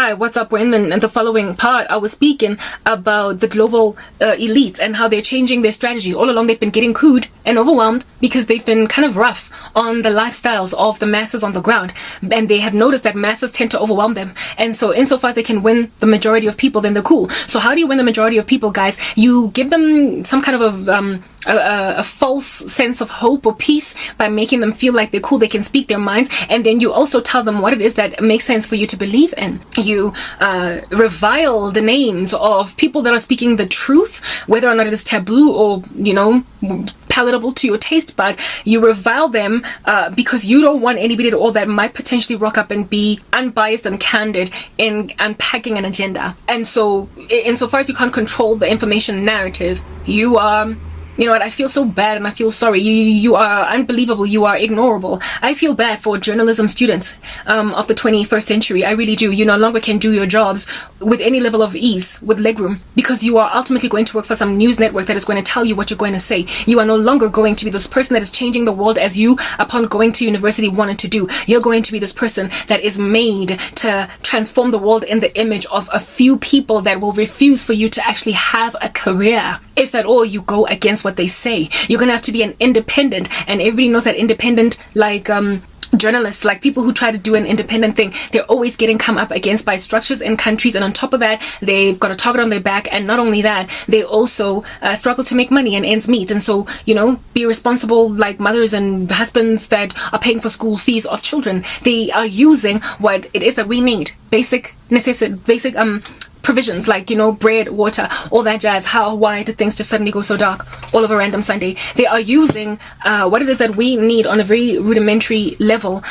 Hi, what's up? We're in the following part. I was speaking about the global elites and how they're changing their strategy. All along, they've been getting cooed and overwhelmed because they've been kind of rough on the lifestyles of the masses on the ground. And they have noticed that masses tend to overwhelm them. And so insofar as they can win the majority of people, then they're cool. So how do you win the majority of people, guys? You give them some kind of a false sense of hope or peace by making them feel like they're cool, they can speak their minds, and then you also tell them what it is that makes sense for you to believe in. You revile the names of people that are speaking the truth, whether or not it is taboo or, palatable to your taste bud. You revile them because you don't want anybody at all that might potentially rock up and be unbiased and candid in unpacking an agenda. And so insofar as you can't control the information narrative, you are... You know what, I feel so bad and I feel sorry. You are unbelievable. You are ignorable. I feel bad for journalism students of the 21st century. I really do. You no longer can do your jobs with any level of ease, with legroom, because you are ultimately going to work for some news network that is going to tell you what you're going to say. You are no longer going to be this person that is changing the world as you, upon going to university, wanted to do. You're going to be this person that is made to transform the world in the image of a few people that will refuse for you to actually have a career. If at all you go against what they say, you're gonna have to be an independent, and everybody knows that independent, like journalists, like people who try to do an independent thing, they're always getting come up against by structures in countries, and on top of that, they've got a target on their back, and not only that, they also struggle to make money and ends meet. And so, be responsible like mothers and husbands that are paying for school fees of children. They are using what it is that we need, basic necessity, basic provisions like bread, water, all that jazz. Why did things just suddenly go so dark all of a random Sunday? They are using what it is that we need on a very rudimentary level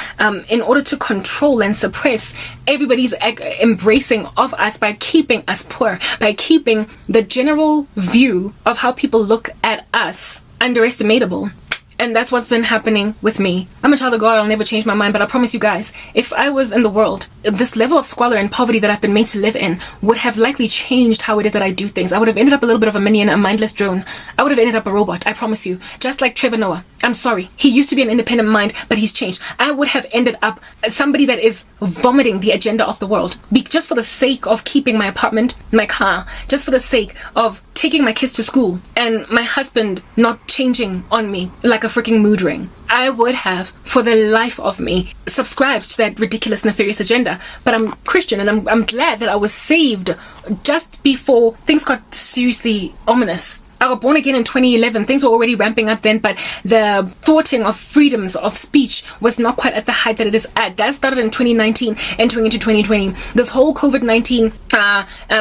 in order to control and suppress everybody's embracing of us by keeping us poor, by keeping the general view of how people look at us underestimatable. And that's what's been happening with me. I'm a child of God, I'll never change my mind, but I promise you guys, if I was in the world, this level of squalor and poverty that I've been made to live in would have likely changed how it is that I do things. I would have ended up a little bit of a minion, a mindless drone. I would have ended up a robot, I promise you. Just like Trevor Noah. I'm sorry. He used to be an independent mind, but he's changed. I would have ended up somebody that is vomiting the agenda of the world. Just for the sake of keeping my apartment, my car, just for the sake of taking my kids to school, and my husband not changing on me like a freaking mood ring. I would have, for the life of me, subscribed to that ridiculous, nefarious agenda. But I'm Christian, and I'm glad that I was saved just before things got seriously ominous. I got born again in 2011. Things were already ramping up then, but the thwarting of freedoms of speech was not quite at the height that it is at. That started in 2019, entering into 2020. This whole COVID-19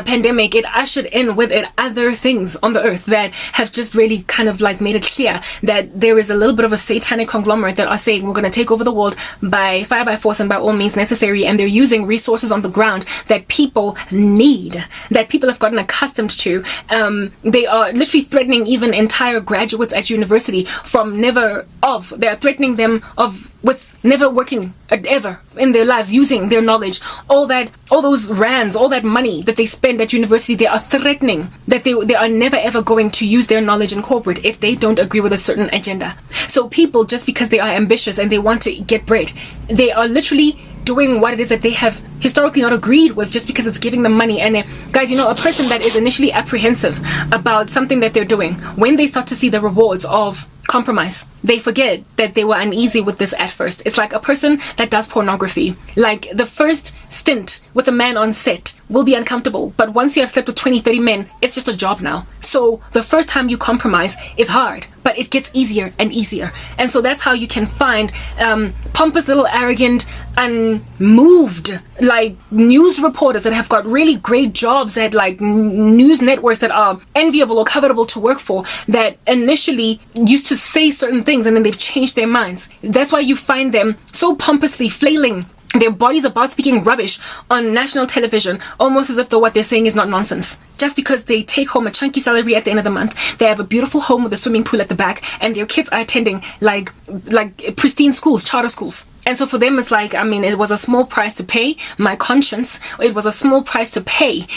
pandemic, it ushered in with it other things on the earth that have just really kind of like made it clear that there is a little bit of a satanic conglomerate that are saying we're going to take over the world by fire, by force, and by all means necessary. And they're using resources on the ground that people need, that people have gotten accustomed to. They are literally threatening even entire graduates at university they're threatening them with never working ever in their lives, using their knowledge, all those rands, all that money that they spend at university. They are threatening that they are never ever going to use their knowledge in corporate if they don't agree with a certain agenda. So people, just because they are ambitious and they want to get bread, they are literally doing what it is that they have historically not agreed with just because it's giving them money. And guys, a person that is initially apprehensive about something that they're doing, when they start to see the rewards of compromise, they forget that they were uneasy with this at first. It's like a person that does pornography. Like, the first stint with a man on set will be uncomfortable, but once you have slept with 20-30 men, it's just a job now. So the first time you compromise is hard, but it gets easier and easier. And so that's how you can find pompous little arrogant, unmoved like news reporters that have got really great jobs at like news networks that are enviable or covetable to work for, that initially used to say certain things and then they've changed their minds. That's why you find them so pompously flailing their bodies about speaking rubbish on national television, almost as if though what they're saying is not nonsense. Just because they take home a chunky salary at the end of the month, they have a beautiful home with a swimming pool at the back, and their kids are attending like pristine schools, charter schools. And so for them, it's like, it was a small price to pay. My conscience, it was a small price to pay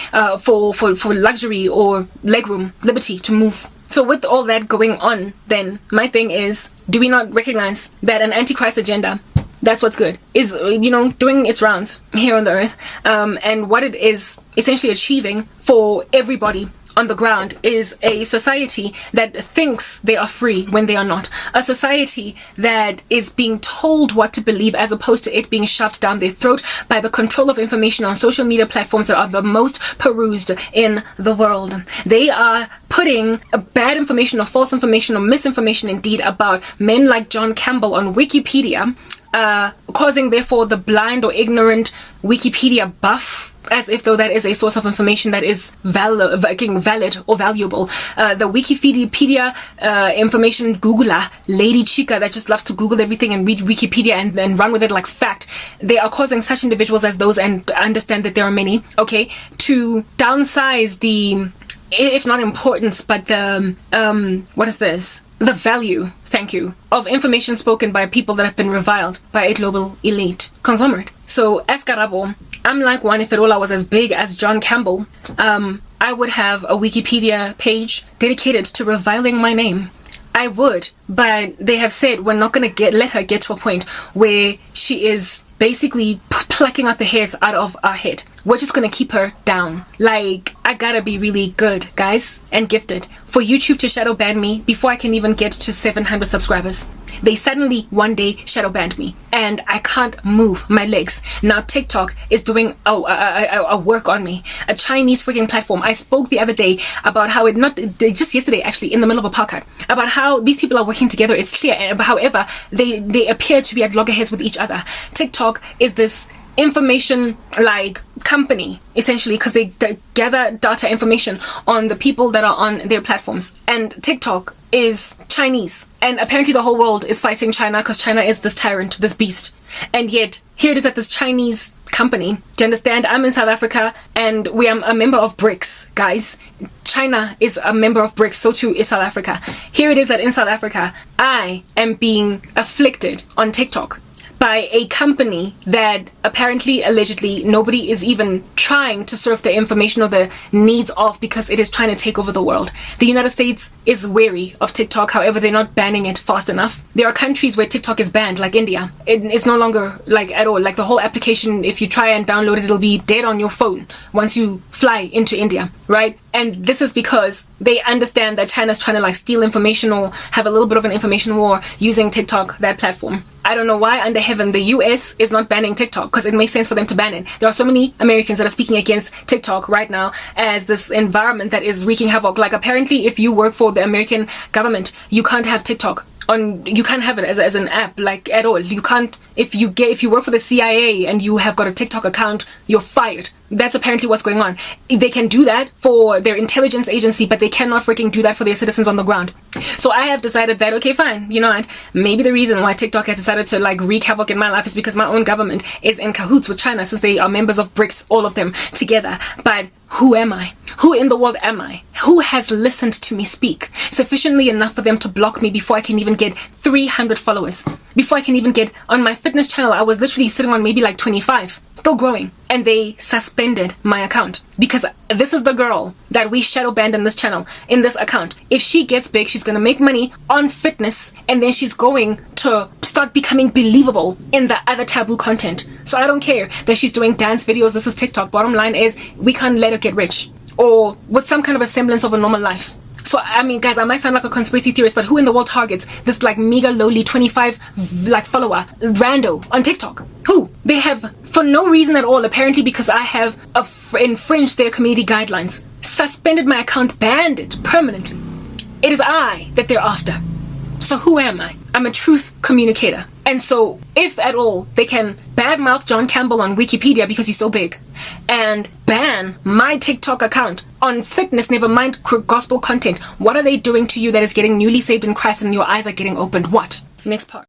for luxury or legroom, liberty to move. So with all that going on, then my thing is, do we not recognize that an antichrist agenda That's what's good. Is, doing its rounds here on the earth. And what it is essentially achieving for everybody on the ground is a society that thinks they are free when they are not. A society that is being told what to believe as opposed to it being shoved down their throat by the control of information on social media platforms that are the most perused in the world. They are putting bad information or false information or misinformation indeed about men like John Campbell on Wikipedia, causing therefore the blind or ignorant Wikipedia buff, as if though that is a source of information that is valid or valuable. The Wikipedia information Googler, Lady Chica, that just loves to Google everything and read Wikipedia and run with it like fact. They are causing such individuals as those, and understand that there are many, okay, to downsize the, if not importance, but the, what is this? The value, thank you, of information spoken by people that have been reviled by a global elite conglomerate. So, as Karabo, I'm like one. If at all I was as big as John Campbell, I would have a Wikipedia page dedicated to reviling my name. I would, but they have said we're not going to let her get to a point where she is basically plucking out the hairs out of our head. We're just going to keep her down. Like, I gotta be really good, guys, and gifted for YouTube to shadow ban me before I can even get to 700 subscribers. They suddenly one day shadow banned me and I can't move my legs. Now TikTok is doing a work on me. A Chinese freaking platform. I spoke the other day about how just yesterday actually, in the middle of a podcast, about how these people are working together. It's clear. However, they appear to be at loggerheads with each other. TikTok is this information like company essentially, because they gather data information on the people that are on their platforms, and TikTok is Chinese, and apparently the whole world is fighting China because China is this tyrant, this beast. And yet here it is at this Chinese company. Do you understand? I'm in South Africa and we are a member of BRICS, guys. China is a member of BRICS, so too is South Africa. Here it is that in South Africa I am being afflicted on TikTok by a company that apparently, allegedly, nobody is even trying to serve the information or the needs of, because it is trying to take over the world. The United States is wary of TikTok, however, they're not banning it fast enough. There are countries where TikTok is banned, like India. It's no longer, like, at all. Like, the whole application, if you try and download it, it'll be dead on your phone once you fly into India, right? And this is because they understand that China's trying to, like, steal information or have a little bit of an information war using TikTok, that platform. I don't know why under heaven the US is not banning TikTok, because it makes sense for them to ban it. There are so many Americans that are speaking against TikTok right now as this environment that is wreaking havoc. Like, apparently if you work for the American government, you can't have TikTok you can't have it as an app, like, at all. You can't, if you work for the CIA and you have got a TikTok account, you're fired. That's apparently what's going on. They can do that for their intelligence agency, but they cannot freaking do that for their citizens on the ground. So I have decided that, okay, fine, you know what, maybe the reason why TikTok has decided to, like, wreak havoc in my life is because my own government is in cahoots with China, since they are members of BRICS, all of them together. But who am I? Who in the world am I? Who has listened to me speak sufficiently enough for them to block me before I can even get 300 followers? Before I can even get on my fitness channel, I was literally sitting on maybe like 25, still growing. And they suspended my account because this is the girl that we shadow banned in this channel, in this account. If she gets big, she's going to make money on fitness, and then she's going to start becoming believable in the other taboo content. So I don't care that she's doing dance videos. This is TikTok. Bottom line is, we can't let her get rich or with some kind of a semblance of a normal life. So, I mean, guys, I might sound like a conspiracy theorist, but who in the world targets this, like, mega lowly 25 like follower rando on TikTok? Who? They have, for no reason at all, apparently because I have infringed their community guidelines, suspended my account, banned it permanently. It is I that they're after. So who am I? I'm a truth communicator. And so, if at all they can badmouth John Campbell on Wikipedia because he's so big, and ban my TikTok account on fitness, never mind gospel content, what are they doing to you that is getting newly saved in Christ and your eyes are getting opened? What? Next part.